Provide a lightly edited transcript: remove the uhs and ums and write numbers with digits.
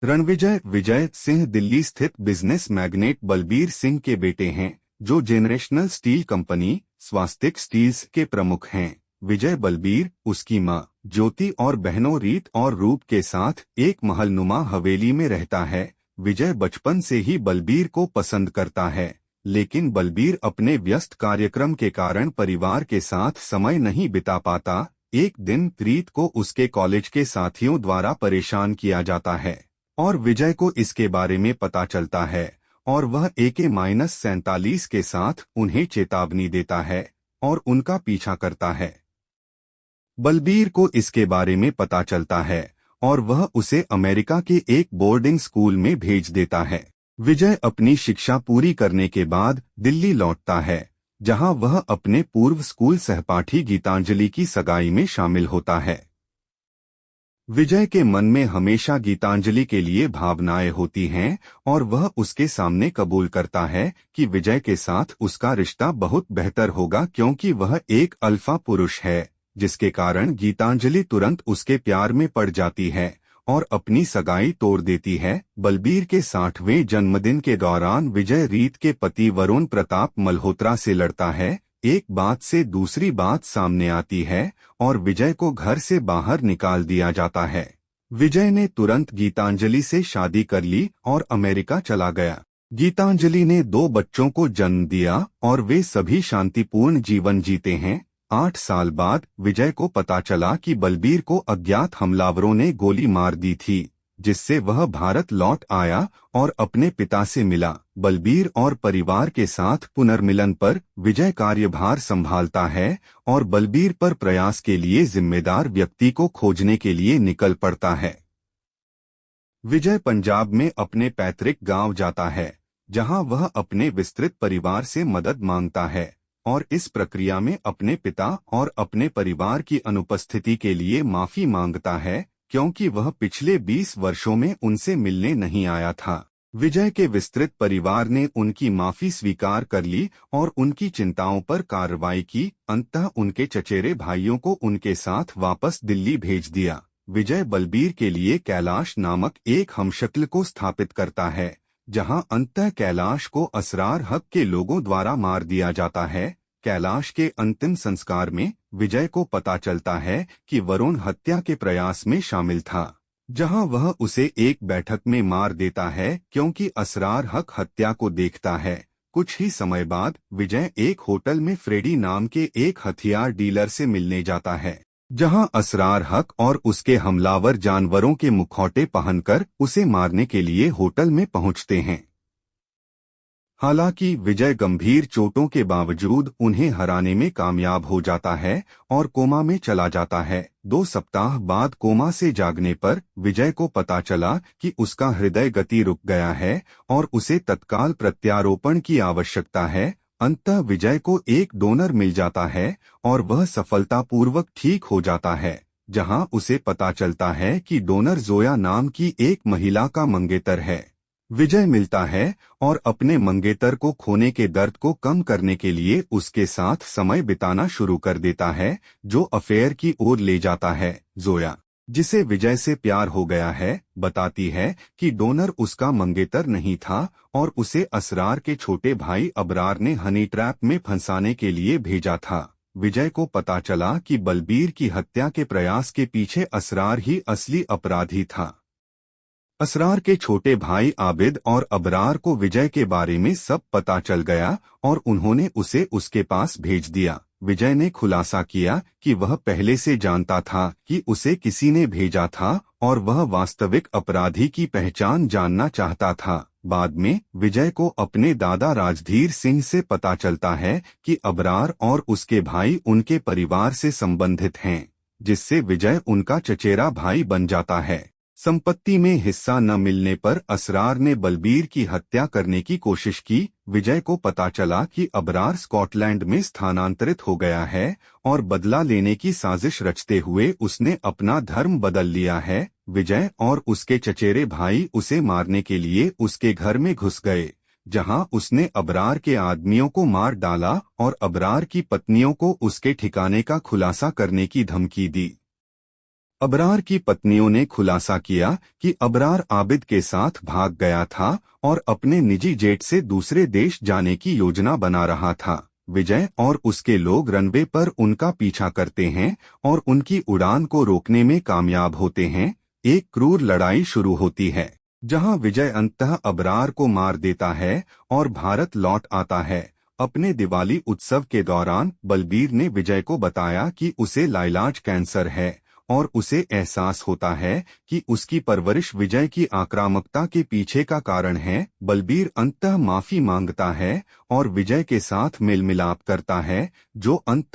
रणविजय विजय सिंह दिल्ली स्थित business magnet Balbir Singh के बेटे हैं, जो जेनरेशनल स्टील कंपनी स्वास्तिक स्टील्स के प्रमुख हैं। विजय बलबीर, उसकी मां ज्योति और बहनों रीत और रूप के साथ एक महलनुमा हवेली में रहता है। विजय बचपन से ही बलबीर को पसंद करता है, लेकिन बलबीर अपने व्यस्त कार्यक्रम के कारण परिवार के साथ समय नहीं बिता पाता। एक दिन रीत को उसके कॉलेज के साथियों द्वारा परेशान किया जाता है और विजय को इसके बारे में पता चलता है और वह AK-47 के साथ उन्हें चेतावनी देता है और उनका पीछा करता है। बलबीर को इसके बारे में पता चलता है और वह उसे अमेरिका के एक बोर्डिंग स्कूल में भेज देता है। विजय अपनी शिक्षा पूरी करने के बाद दिल्ली लौटता है, जहां वह अपने पूर्व स्कूल सहपाठी गीतांजलि की सगाई में शामिल होता है। विजय के मन में हमेशा गीतांजलि के लिए भावनाएं होती हैं और वह उसके सामने कबूल करता है कि विजय के साथ उसका रिश्ता बहुत बेहतर होगा, क्योंकि वह एक अल्फा पुरुष है, जिसके कारण गीतांजलि तुरंत उसके प्यार में पड़ जाती है और अपनी सगाई तोड़ देती है। बलबीर के 60वें जन्मदिन के दौरान विजय रीत के पति वरुण प्रताप मल्होत्रा से लड़ता है। एक बात से दूसरी बात सामने आती है और विजय को घर से बाहर निकाल दिया जाता है। विजय ने तुरंत गीतांजलि से शादी कर ली और अमेरिका चला गया। गीतांजलि ने 2 बच्चों को जन्म दिया और वे सभी शांतिपूर्ण जीवन जीते हैं। 8 साल बाद विजय को पता चला कि बलबीर को अज्ञात हमलावरों ने गोली मार दी थी, जिससे वह भारत लौट आया और अपने पिता से मिला। बलबीर और परिवार के साथ पुनर्मिलन पर विजय कार्यभार संभालता है और बलबीर पर प्रयास के लिए जिम्मेदार व्यक्ति को खोजने के लिए निकल पड़ता है। विजय पंजाब में अपने पैतृक गांव जाता है, जहां वह अपने विस्तृत परिवार से मदद मांगता है और इस प्रक्रिया में अपने पिता और अपने परिवार की अनुपस्थिति के लिए माफी मांगता है, क्योंकि वह पिछले 20 वर्षों में उनसे मिलने नहीं आया था। विजय के विस्तृत परिवार ने उनकी माफी स्वीकार कर ली और उनकी चिंताओं पर कार्रवाई की। अंततः उनके चचेरे भाइयों को उनके साथ वापस दिल्ली भेज दिया। विजय बलबीर के लिए कैलाश नामक एक हमशक्ल को स्थापित करता है, जहां अंततः कैलाश को असरार हक के लोगों द्वारा मार दिया जाता है। कैलाश के अंतिम संस्कार में विजय को पता चलता है कि वरुण हत्या के प्रयास में शामिल था, जहां वह उसे एक बैठक में मार देता है क्योंकि असरार हक हत्या को देखता है। कुछ ही समय बाद विजय एक होटल में फ्रेडी नाम के एक हथियार डीलर से मिलने जाता है, जहां असरार हक और उसके हमलावर जानवरों के मुखौटे पहनकर उसे मारने के लिए होटल में पहुंचते हैं। हालांकि विजय गंभीर चोटों के बावजूद उन्हें हराने में कामयाब हो जाता है और कोमा में चला जाता है। 2 सप्ताह बाद कोमा से जागने पर विजय को पता चला कि उसका हृदय गति रुक गया है और उसे तत्काल प्रत्यारोपण की आवश्यकता है। अंततः विजय को एक डोनर मिल जाता है और वह सफलतापूर्वक ठीक हो जाता है, जहां उसे पता चलता है कि डोनर जोया नाम की एक महिला का मंगेतर है। विजय मिलता है और अपने मंगेतर को खोने के दर्द को कम करने के लिए उसके साथ समय बिताना शुरू कर देता है, जो अफेयर की ओर ले जाता है। जोया, जिसे विजय से प्यार हो गया है, बताती है कि डोनर उसका मंगेतर नहीं था और उसे असरार के छोटे भाई अबरार ने हनी ट्रैप में फंसाने के लिए भेजा था। विजय को पता चला कि बलबीर की हत्या के प्रयास के पीछे असरार ही असली अपराधी था। असरार के छोटे भाई आबिद और अबरार को विजय के बारे में सब पता चल गया और उन्होंने उसे उसके पास भेज दिया। विजय ने खुलासा किया कि वह पहले से जानता था कि उसे किसी ने भेजा था और वह वास्तविक अपराधी की पहचान जानना चाहता था। बाद में विजय को अपने दादा राजधीर सिंह से पता चलता है कि अबरार और उसके भाई उनके परिवार से संबंधित हैं, जिससे विजय उनका चचेरा भाई बन जाता है। संपत्ति में हिस्सा न मिलने पर असरार ने बलबीर की हत्या करने की कोशिश की। विजय को पता चला कि अबरार स्कॉटलैंड में स्थानांतरित हो गया है और बदला लेने की साजिश रचते हुए उसने अपना धर्म बदल लिया है। विजय और उसके चचेरे भाई उसे मारने के लिए उसके घर में घुस गए, जहां उसने अबरार के आदमियों को मार डाला और अबरार की पत्नियों को उसके ठिकाने का खुलासा करने की धमकी दी। अबरार की पत्नियों ने खुलासा किया कि अबरार आबिद के साथ भाग गया था और अपने निजी जेट से दूसरे देश जाने की योजना बना रहा था। विजय और उसके लोग रनवे पर उनका पीछा करते हैं और उनकी उड़ान को रोकने में कामयाब होते हैं। एक क्रूर लड़ाई शुरू होती है, जहां विजय अंततः अबरार को मार देता है और भारत लौट आता है। अपने दिवाली उत्सव के दौरान बलबीर ने विजय को बताया कि उसे लाइलाज कैंसर है और उसे एहसास होता है कि उसकी परवरिश विजय की आक्रामकता के पीछे का कारण है। बलबीर अंततः माफी मांगता है और विजय के साथ मेल मिलाप करता है, जो अंततः